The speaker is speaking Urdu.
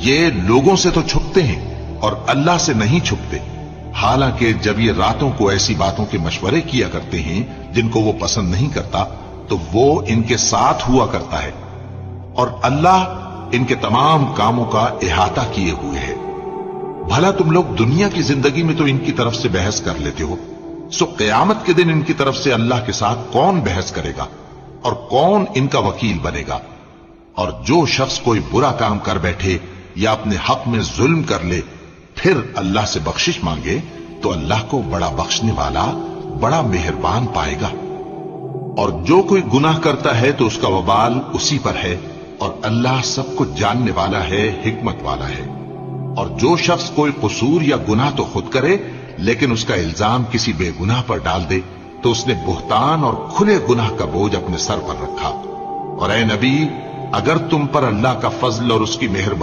یہ لوگوں سے تو چھپتے ہیں اور اللہ سے نہیں چھپتے، حالانکہ جب یہ راتوں کو ایسی باتوں کے مشورے کیا کرتے ہیں جن کو وہ پسند نہیں کرتا تو وہ ان کے ساتھ ہوا کرتا ہے، اور اللہ ان کے تمام کاموں کا احاطہ کیے ہوئے ہے۔ بھلا تم لوگ دنیا کی زندگی میں تو ان کی طرف سے بحث کر لیتے ہو، سو قیامت کے دن ان کی طرف سے اللہ کے ساتھ کون بحث کرے گا اور کون ان کا وکیل بنے گا؟ اور جو شخص کوئی برا کام کر بیٹھے یا اپنے حق میں ظلم کر لے پھر اللہ سے بخشش مانگے تو اللہ کو بڑا بخشنے والا، بڑا مہربان پائے گا۔ اور جو کوئی گناہ کرتا ہے تو اس کا وبال اسی پر ہے، اور اللہ سب کچھ جاننے والا ہے، حکمت والا ہے۔ اور جو شخص کوئی قصور یا گناہ تو خود کرے لیکن اس کا الزام کسی بے گناہ پر ڈال دے تو اس نے بہتان اور کھلے گناہ کا بوجھ اپنے سر پر رکھا۔ اور اے نبی، اگر تم پر اللہ کا فضل اور اس کی مہربانی